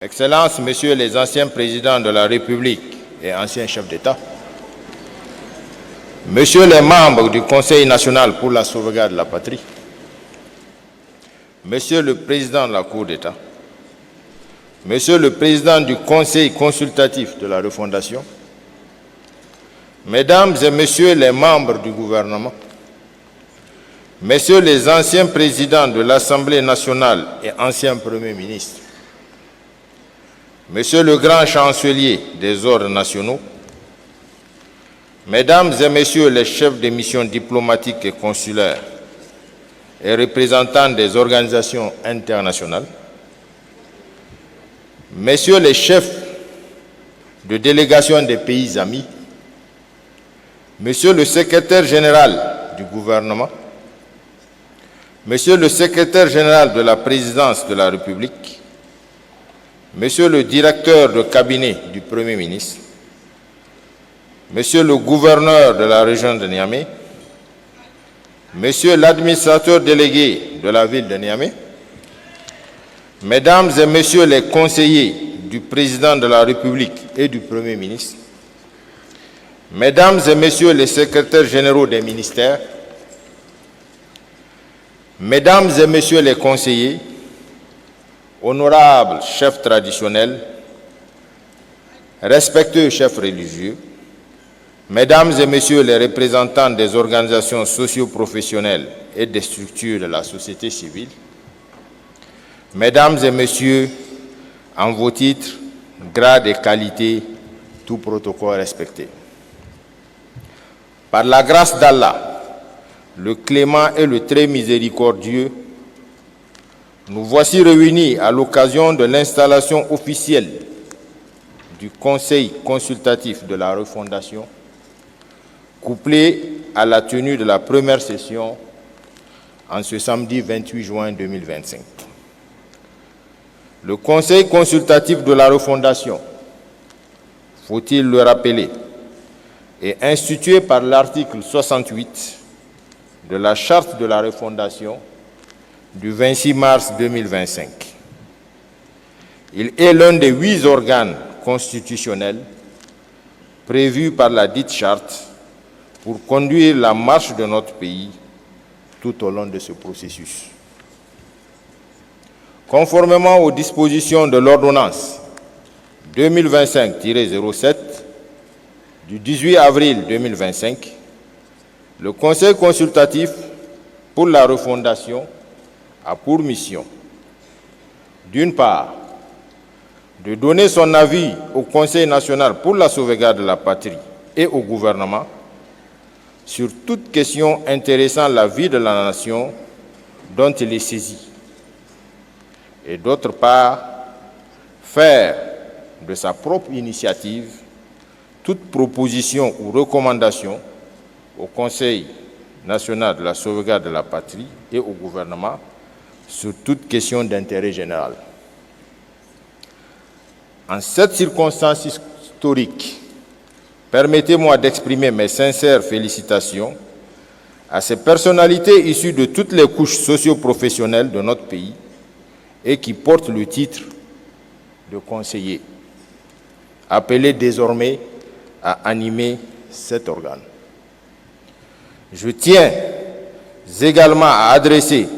Excellences, Messieurs les anciens présidents de la République et anciens chefs d'État, Messieurs les membres du Conseil national pour la sauvegarde de la patrie, Monsieur le Président de la Cour d'État, Monsieur le Président du Conseil consultatif de la refondation, Mesdames et Messieurs les membres du gouvernement, Messieurs les anciens présidents de l'Assemblée nationale et anciens premiers ministres, Monsieur le grand chancelier des ordres nationaux, Mesdames et Messieurs les chefs de missions diplomatiques et consulaires et représentants des organisations internationales, Messieurs les chefs de délégation des pays amis, Monsieur le secrétaire général du gouvernement, Monsieur le secrétaire général de la présidence de la République, Monsieur le directeur de cabinet du Premier ministre, Monsieur le gouverneur de la région de Niamey, Monsieur l'administrateur délégué de la ville de Niamey, Mesdames et Messieurs les conseillers du Président de la République et du Premier ministre, Mesdames et Messieurs les secrétaires généraux des ministères, Mesdames et Messieurs les conseillers, honorables chefs traditionnels, respectueux chefs religieux, Mesdames et Messieurs les représentants des organisations socio-professionnelles et des structures de la société civile, Mesdames et Messieurs, en vos titres, grades et qualités, tout protocole respecté. Par la grâce d'Allah, le clément et le très miséricordieux, nous voici réunis à l'occasion de l'installation officielle du Conseil consultatif de la refondation, couplée à la tenue de la première session en ce samedi 28 juin 2025. Le Conseil consultatif de la refondation, faut-il le rappeler, est institué par l'article 68 de la Charte de la refondation du 26 mars 2025. Il est l'un des 8 organes constitutionnels prévus par la dite charte pour conduire la marche de notre pays tout au long de ce processus. Conformément aux dispositions de l'ordonnance 2025-07 du 18 avril 2025, le Conseil consultatif pour la refondation a pour mission, d'une part, de donner son avis au Conseil national pour la sauvegarde de la patrie et au gouvernement sur toute question intéressant la vie de la nation dont il est saisi, et d'autre part, faire de sa propre initiative toute proposition ou recommandation au Conseil national de la sauvegarde de la patrie et au gouvernement sur toute question d'intérêt général. En cette circonstance historique, permettez-moi d'exprimer mes sincères félicitations à ces personnalités issues de toutes les couches socio-professionnelles de notre pays et qui portent le titre de conseiller, appelés désormais à animer cet organe. Je tiens également à adresser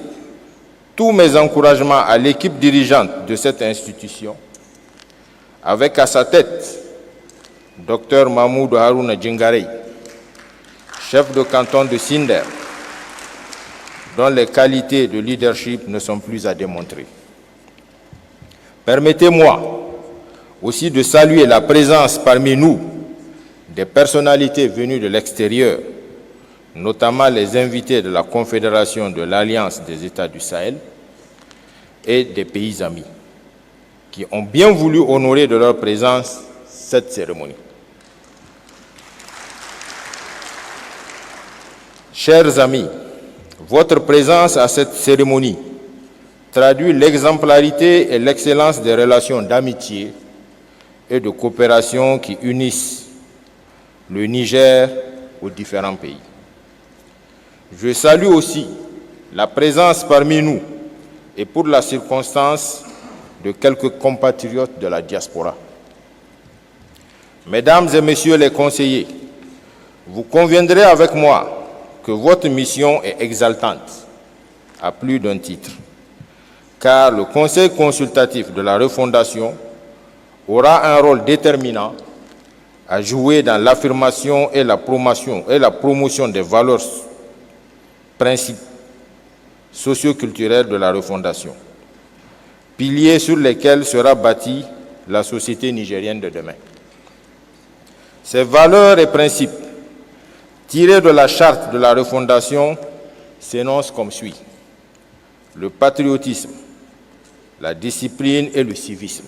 tous mes encouragements à l'équipe dirigeante de cette institution, avec à sa tête Dr Mahmoud Harouna Djingarey, chef de canton de Sinder, dont les qualités de leadership ne sont plus à démontrer. Permettez-moi aussi de saluer la présence parmi nous des personnalités venues de l'extérieur, notamment les invités de la Confédération de l'Alliance des États du Sahel et des pays amis, qui ont bien voulu honorer de leur présence cette cérémonie. Chers amis, votre présence à cette cérémonie traduit l'exemplarité et l'excellence des relations d'amitié et de coopération qui unissent le Niger aux différents pays. Je salue aussi la présence parmi nous et pour la circonstance de quelques compatriotes de la diaspora. Mesdames et messieurs les conseillers, vous conviendrez avec moi que votre mission est exaltante à plus d'un titre, car le Conseil consultatif de la refondation aura un rôle déterminant à jouer dans l'affirmation et la promotion des valeurs, principes socio-culturels de la refondation, piliers sur lesquels sera bâtie la société nigérienne de demain. Ces valeurs et principes, tirés de la charte de la refondation, s'énoncent comme suit: le patriotisme, la discipline et le civisme,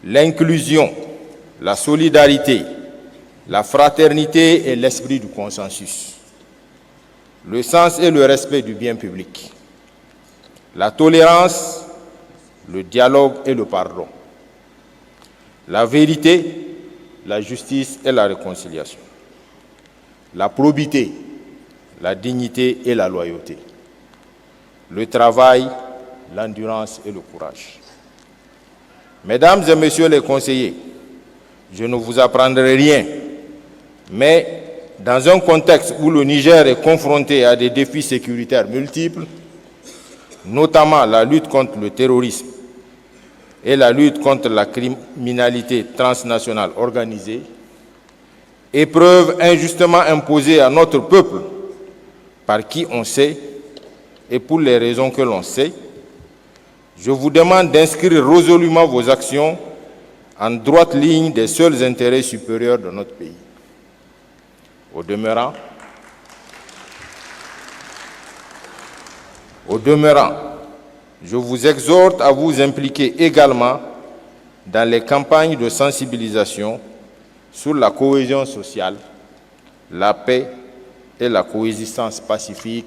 l'inclusion, la solidarité, la fraternité et l'esprit du consensus, le sens et le respect du bien public, la tolérance, le dialogue et le pardon, la vérité, la justice et la réconciliation, la probité, la dignité et la loyauté, le travail, l'endurance et le courage. Mesdames et messieurs les conseillers, je ne vous apprendrai rien, mais dans un contexte où le Niger est confronté à des défis sécuritaires multiples, notamment la lutte contre le terrorisme et la lutte contre la criminalité transnationale organisée, épreuve injustement imposée à notre peuple par qui on sait et pour les raisons que l'on sait, je vous demande d'inscrire résolument vos actions en droite ligne des seuls intérêts supérieurs de notre pays. Au demeurant, je vous exhorte à vous impliquer également dans les campagnes de sensibilisation sur la cohésion sociale, la paix et la coexistence pacifique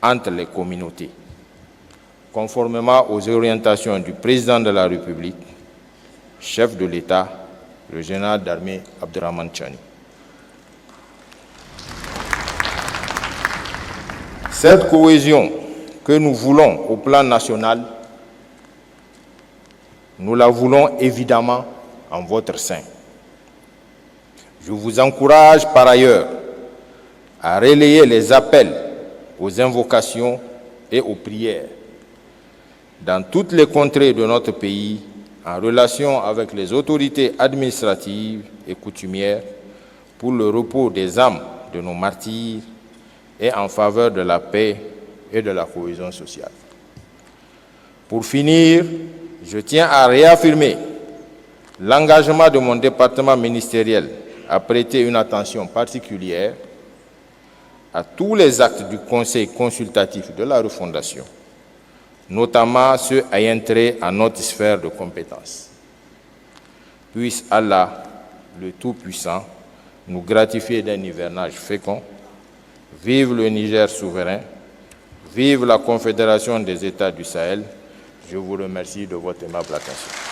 entre les communautés, conformément aux orientations du président de la République, chef de l'État, le général d'armée Abdourahmane Tchani. Cette cohésion que nous voulons au plan national, nous la voulons évidemment en votre sein. Je vous encourage par ailleurs à relayer les appels aux invocations et aux prières dans toutes les contrées de notre pays en relation avec les autorités administratives et coutumières pour le repos des âmes de nos martyrs et en faveur de la paix et de la cohésion sociale. Pour finir, je tiens à réaffirmer l'engagement de mon département ministériel à prêter une attention particulière à tous les actes du Conseil consultatif de la refondation, notamment ceux ayant trait à notre sphère de compétences. Puisse Allah, le Tout-Puissant, nous gratifier d'un hivernage fécond. Vive le Niger souverain, vive la Confédération des États du Sahel. Je vous remercie de votre aimable attention.